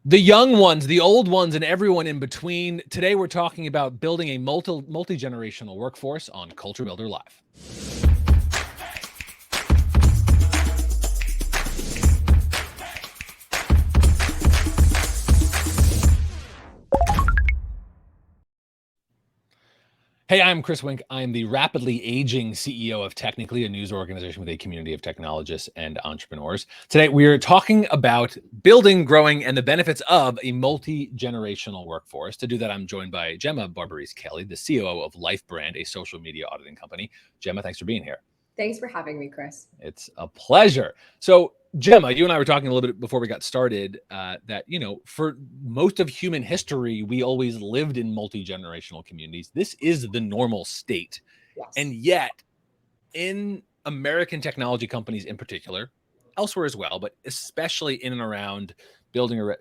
The young ones, the old ones, and everyone in between. Today, we're talking about building a multi-generational workforce on Culture Builder Live. Hey, I'm Chris Wink. I'm the rapidly aging CEO of Technically, a news organization with a community of technologists and entrepreneurs. Today, we are talking about building, growing, and the benefits of a multi-generational workforce. To do that, I'm joined by Gemma Barbarise-Kelley, the COO of Life Brand, a social media auditing company. Gemma, thanks for being here. Thanks for having me, Chris. It's a pleasure. So, Gemma, you and I were talking a little bit before we got started that, for most of human history, we always lived in multi-generational communities. This is the normal state. Yes. And yet, in American technology companies in particular, elsewhere as well, but especially in and around building a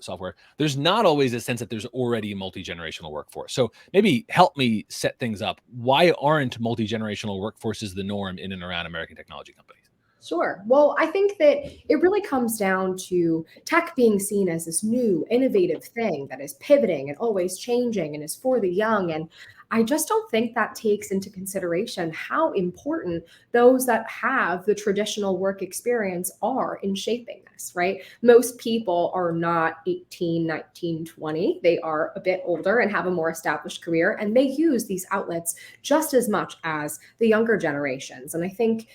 software, there's not always a sense that there's already a multi-generational workforce. So maybe help me set things up. Why aren't multi-generational workforces the norm in and around American technology companies? Sure. Well, I think that it really comes down to tech being seen as this new, innovative thing that is pivoting and always changing and is for the young. And I just don't think that takes into consideration how important those that have the traditional work experience are in shaping this, right? Most people are not 18, 19, 20. They are a bit older and have a more established career, and they use these outlets just as much as the younger generations. And I think,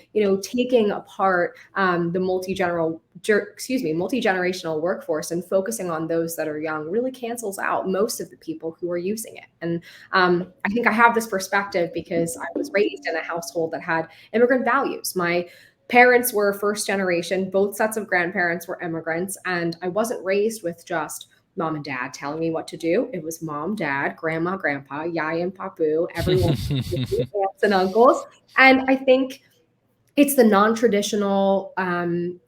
taking apart the multi-generational workforce and focusing on those that are young really cancels out most of the people who are using it. And I think I have this perspective because I was raised in a household that had immigrant values. My parents were first generation, both sets of grandparents were immigrants, and I wasn't raised with just mom and dad telling me what to do. It was mom, dad, grandma, grandpa, yaya and papu, everyone, aunts and uncles. And I think it's the non-traditional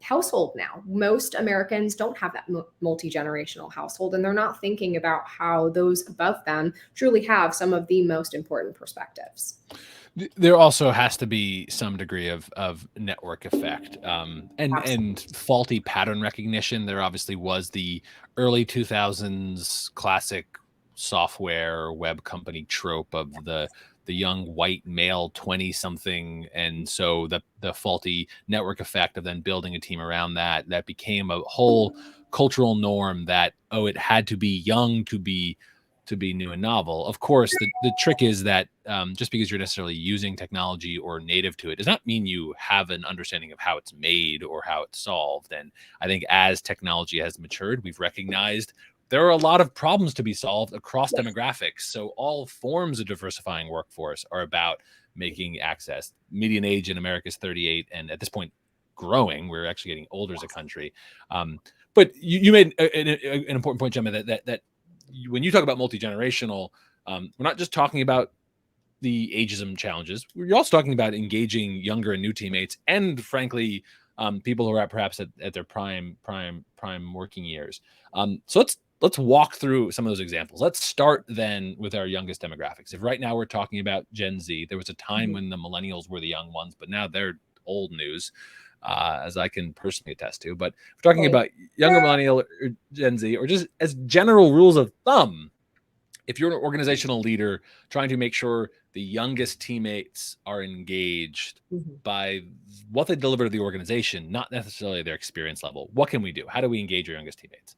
household now. Most Americans don't have that multi-generational household, and they're not thinking about how those above them truly have some of the most important perspectives. There also has to be some degree of network effect and faulty pattern recognition. There obviously was the early 2000s classic software web company trope of the young white male 20-something, and so the faulty network effect of then building a team around that became a whole cultural norm that it had to be young to be new and novel. Of course, the trick is that just because you're necessarily using technology or native to it does not mean you have an understanding of how it's made or how it's solved. And I think as technology has matured, we've recognized there are a lot of problems to be solved across demographics. So all forms of diversifying workforce are about making access. Median age in America is 38, and at this point, growing. We're actually getting older as a country. But you made an important point, Gemma, that when you talk about multi-generational, we're not just talking about the ageism challenges. We're also talking about engaging younger and new teammates, and frankly, people who are perhaps at their prime working years. So let's walk through some of those examples. Let's start then with our youngest demographics. If right now we're talking about Gen Z, there was a time when the millennials were the young ones, but now they're old news. As I can personally attest to. But if we're talking about younger millennial or Gen Z, or just as general rules of thumb, if you're an organizational leader trying to make sure the youngest teammates are engaged by what they deliver to the organization, not necessarily their experience level, what can we do? How do we engage your youngest teammates?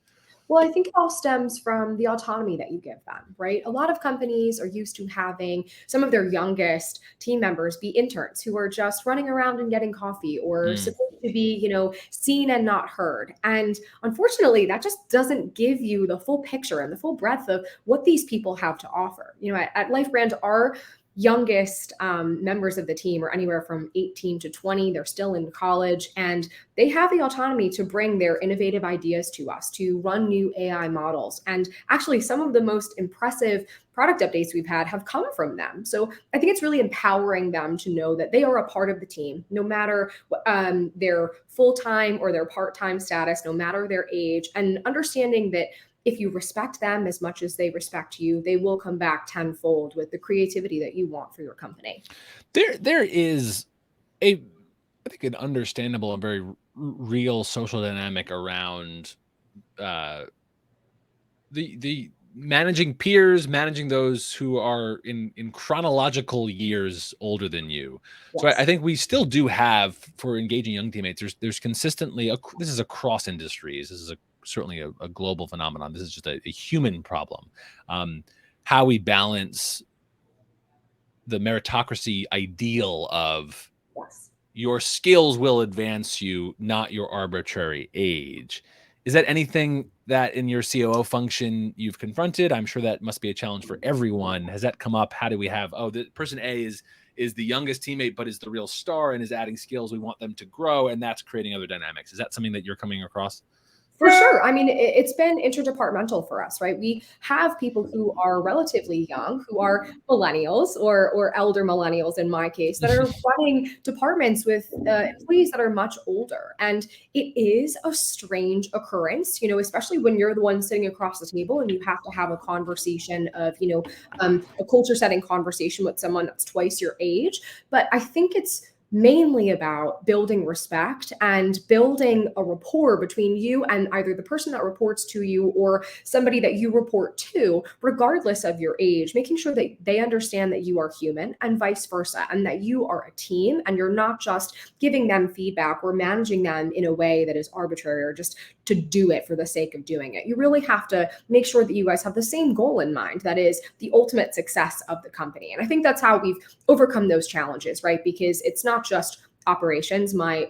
Well, I think it all stems from the autonomy that you give them, right? A lot of companies are used to having some of their youngest team members be interns who are just running around and getting coffee or supposed to be, seen and not heard. And unfortunately, that just doesn't give you the full picture and the full breadth of what these people have to offer. At Life Brand, our youngest members of the team are anywhere from 18 to 20. They're still in college, and they have the autonomy to bring their innovative ideas to us, to run new AI models. And actually, some of the most impressive product updates we've had have come from them. So I think it's really empowering them to know that they are a part of the team, no matter their full-time or their part-time status, no matter their age, and understanding that if you respect them as much as they respect you, they will come back tenfold with the creativity that you want for your company. There is I think, an understandable and very real social dynamic around the managing peers, managing those who are in chronological years older than you. So I Yes. think we still do have, for engaging young teammates, there's consistently this is across industries. This is certainly a global phenomenon. This is just a human problem. How we balance the meritocracy ideal of Yes. your skills will advance you, not your arbitrary age. Is that anything that in your COO function you've confronted? I'm sure that must be a challenge for everyone. Has that come up? How do we have, oh, the person A is the youngest teammate, but is the real star and is adding skills. We want them to grow, and that's creating other dynamics. Is that something that you're coming across? For sure. I mean, it's been interdepartmental for us, right? We have people who are relatively young, who are millennials or elder millennials in my case, that are running departments with employees that are much older. And it is a strange occurrence, especially when you're the one sitting across the table and you have to have a conversation of, a culture setting conversation with someone that's twice your age. But I think it's mainly about building respect and building a rapport between you and either the person that reports to you or somebody that you report to, regardless of your age, making sure that they understand that you are human and vice versa, and that you are a team and you're not just giving them feedback or managing them in a way that is arbitrary or just to do it for the sake of doing it. You really have to make sure that you guys have the same goal in mind, that is the ultimate success of the company. And I think that's how we've overcome those challenges, right? Because it's not just operations, my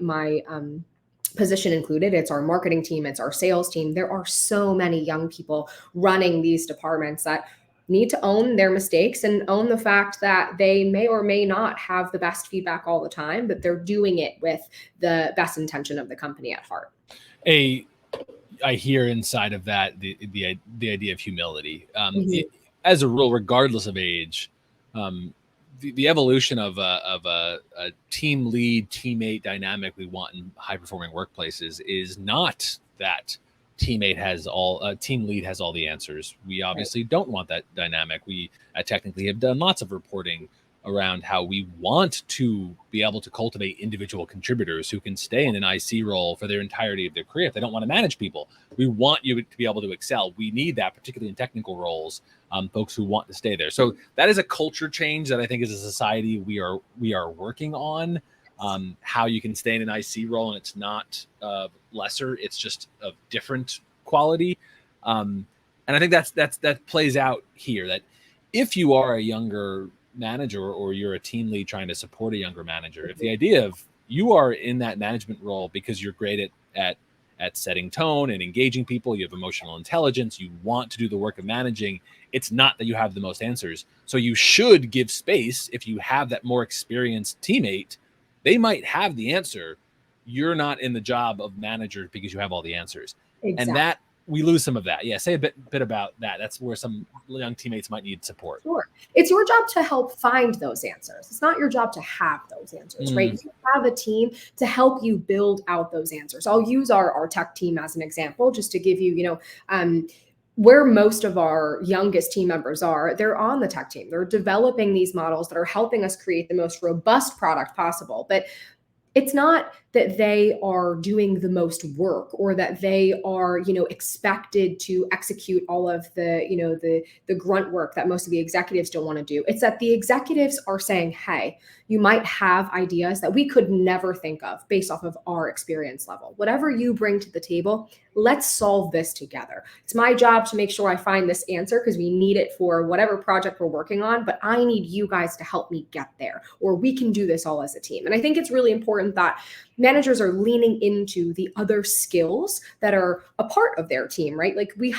position included. It's our marketing team, it's our sales team. There are so many young people running these departments that need to own their mistakes and own the fact that they may or may not have the best feedback all the time, but they're doing it with the best intention of the company at heart. I hear inside of that the idea of humility. Mhm. As a rule, regardless of age, the evolution of a team lead teammate dynamic we want in high performing workplaces is not that team lead has all the answers. We obviously don't want that dynamic. We technically have done lots of reporting around how we want to be able to cultivate individual contributors who can stay in an IC role for their entirety of their career if they don't want to manage people. We want you to be able to excel. We need that, particularly in technical roles, folks who want to stay there. So that is a culture change that I think as a society we are working on. How you can stay in an IC role and it's not lesser, it's just of different quality. And I think that plays out here, that if you are a younger manager or you're a team lead trying to support a younger manager, if the idea of you are in that management role because you're great at setting tone and engaging people, you have emotional intelligence, you want to do the work of managing, it's not that you have the most answers. So you should give space. If you have that more experienced teammate, they might have the answer. You're not in the job of manager because you have all the answers. And Exactly. that we lose some of that. Yeah, say a bit about that. That's where some young teammates might need support. Sure. It's your job to help find those answers. It's not your job to have those answers, right? You have a team to help you build out those answers. I'll use our tech team as an example, just to give you, where most of our youngest team members are. They're on the tech team. They're developing these models that are helping us create the most robust product possible. But it's not that they are doing the most work or that they are, expected to execute all of the grunt work that most of the executives don't want to do. It's that the executives are saying, hey, you might have ideas that we could never think of based off of our experience level. Whatever you bring to the table, let's solve this together. It's my job to make sure I find this answer because we need it for whatever project we're working on, but I need you guys to help me get there, or we can do this all as a team. And I think it's really important that managers are leaning into the other skills that are a part of their team, right? Like we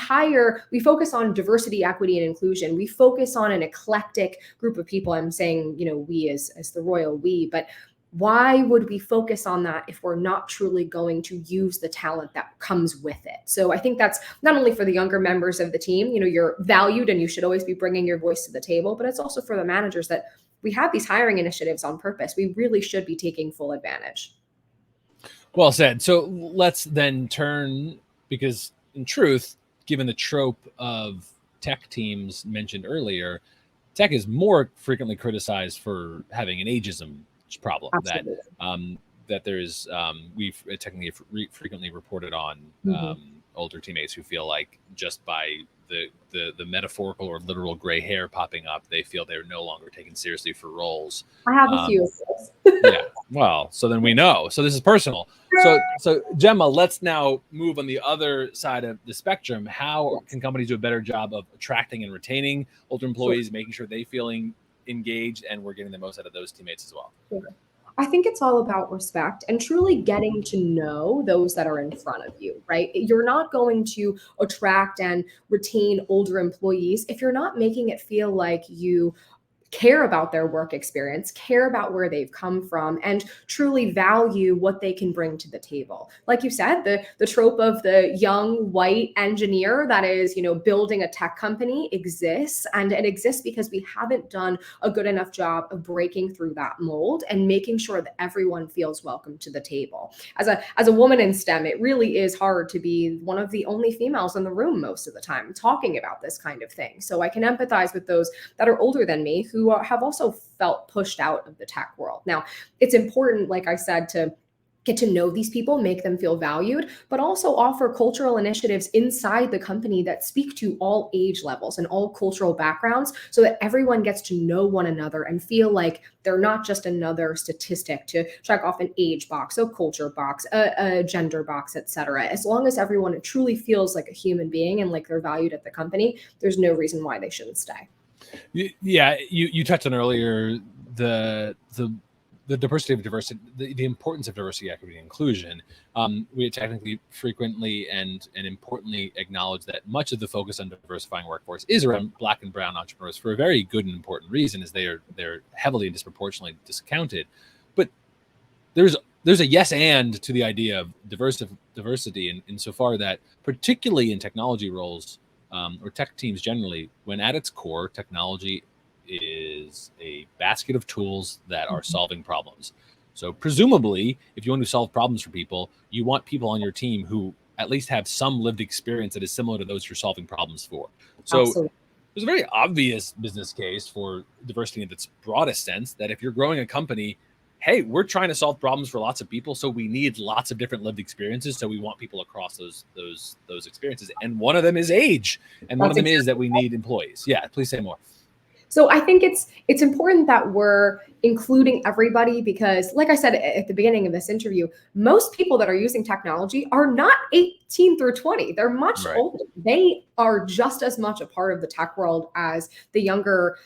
focus on diversity, equity, and inclusion. We focus on an eclectic group of people. I'm saying, we as the royal we, but why would we focus on that if we're not truly going to use the talent that comes with it? So I think that's not only for the younger members of the team, you're valued and you should always be bringing your voice to the table, but it's also for the managers that we have these hiring initiatives on purpose. We really should be taking full advantage. Well said. So let's then turn, because in truth, given the trope of tech teams mentioned earlier, tech is more frequently criticized for having an ageism problem Absolutely. that there's we've technically frequently reported on Mhm. older teammates who feel like just by the metaphorical or literal gray hair popping up, they feel they're no longer taken seriously for roles. I have a few of those. Yeah. Well, so then we know. So this is personal. So Gemma, let's now move on the other side of the spectrum. How can companies do a better job of attracting and retaining older employees, making sure they feeling engaged and we're getting the most out of those teammates as well? Sure. I think it's all about respect and truly getting to know those that are in front of you, right? You're not going to attract and retain older employees if you're not making it feel like you care about their work experience, care about where they've come from, and truly value what they can bring to the table. Like you said, the trope of the young white engineer that is, building a tech company exists, and it exists because we haven't done a good enough job of breaking through that mold and making sure that everyone feels welcome to the table. As a woman in STEM, it really is hard to be one of the only females in the room most of the time talking about this kind of thing. So I can empathize with those that are older than me who have also felt pushed out of the tech world. Now, it's important, like I said, to get to know these people, make them feel valued, but also offer cultural initiatives inside the company that speak to all age levels and all cultural backgrounds so that everyone gets to know one another and feel like they're not just another statistic to check off an age box, a culture box, a gender box, etc. As long as everyone truly feels like a human being and like they're valued at the company, there's no reason why they shouldn't stay. Yeah, you touched on earlier the diversity of diversity, the importance of diversity, equity, and inclusion. We technically frequently and importantly acknowledge that much of the focus on diversifying workforce is around Black and brown entrepreneurs for a very good and important reason, is they're heavily and disproportionately discounted. But there's a yes and to the idea of diversity insofar that, particularly in technology roles, or tech teams generally, when at its core, technology is a basket of tools that are solving problems. So presumably, if you want to solve problems for people, you want people on your team who at least have some lived experience that is similar to those you're solving problems for. So Absolutely. There's a very obvious business case for diversity in its broadest sense, that if you're growing a company, hey, we're trying to solve problems for lots of people, so we need lots of different lived experiences. So we want people across those experiences, and one of them is age, and one of them is that we need employees. Yeah, please say more. So I think it's important that we're including everybody because, like I said at the beginning of this interview, most people that are using technology are not 18 through 20. They're much older. They are just as much a part of the tech world as the younger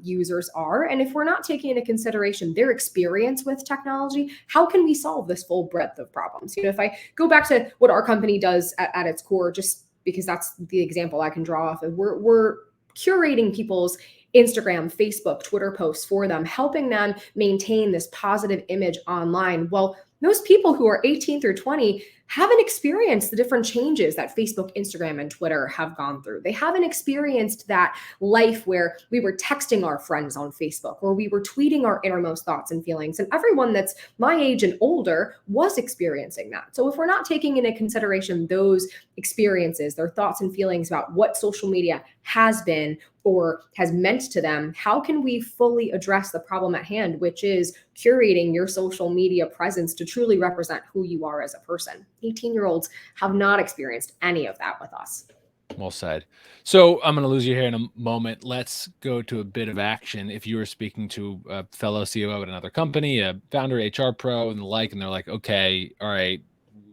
users are. And if we're not taking into consideration their experience with technology, how can we solve this full breadth of problems? If I go back to what our company does at its core, just because that's the example I can draw off of, we're curating people's Instagram, Facebook, Twitter posts for them, helping them maintain this positive image online. Well, those people who are 18 through 20 haven't experienced the different changes that Facebook, Instagram, and Twitter have gone through. They haven't experienced that life where we were texting our friends on Facebook or we were tweeting our innermost thoughts and feelings. And everyone that's my age and older was experiencing that. So if we're not taking into consideration those experiences, their thoughts and feelings about what social media has been or has meant to them, how can we fully address the problem at hand, which is curating your social media presence to truly represent who you are as a person? 18-year-olds have not experienced any of that with us. Well said. So I'm going to lose you here in a moment. Let's go to a bit of action. If you were speaking to a fellow COO at another company, a founder, HR pro, and the like, and they're like, okay, all right,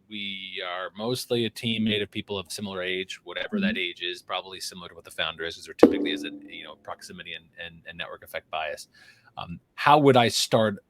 we are mostly a team made of people of similar age, whatever that age is, probably similar to what the founder is, because there typically is a proximity and network effect bias. How would I start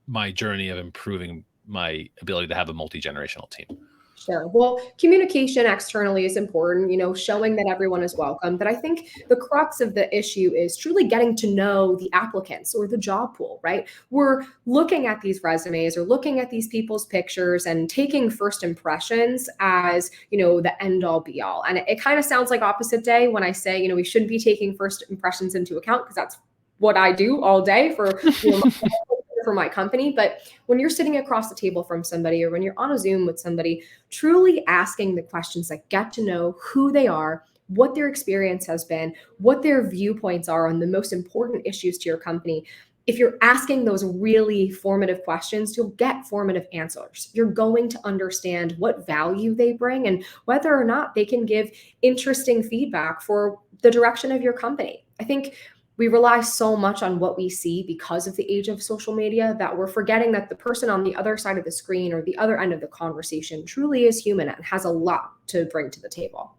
my journey of improving my ability to have a multi-generational team? Sure. Well, communication externally is important, showing that everyone is welcome. But I think the crux of the issue is truly getting to know the applicants or the job pool, right? We're looking at these resumes or looking at these people's pictures and taking first impressions as, the end all be all. And it kind of sounds like opposite day when I say, we shouldn't be taking first impressions into account because that's what I do all day for my company. But when you're sitting across the table from somebody or when you're on a Zoom with somebody, truly asking the questions that get to know who they are, what their experience has been, what their viewpoints are on the most important issues to your company, if you're asking those really formative questions, you'll get formative answers. You're going to understand what value they bring and whether or not they can give interesting feedback for the direction of your company. I think we rely so much on what we see because of the age of social media that we're forgetting that the person on the other side of the screen or the other end of the conversation truly is human and has a lot to bring to the table.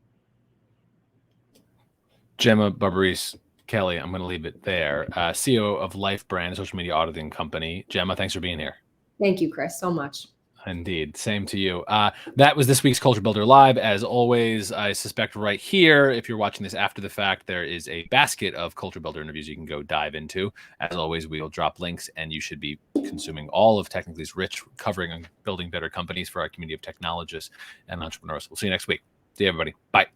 Gemma Barbarise-Kelley, I'm going to leave it there. CEO of Life Brand, a social media auditing company. Gemma, thanks for being here. Thank you, Chris, so much. Indeed. Same to you. That was this week's Culture Builder Live. As always, I suspect right here, if you're watching this after the fact, there is a basket of Culture Builder interviews you can go dive into. As always, we'll drop links, and you should be consuming all of Technically's rich covering on building better companies for our community of technologists and entrepreneurs. We'll see you next week. See you, everybody. Bye.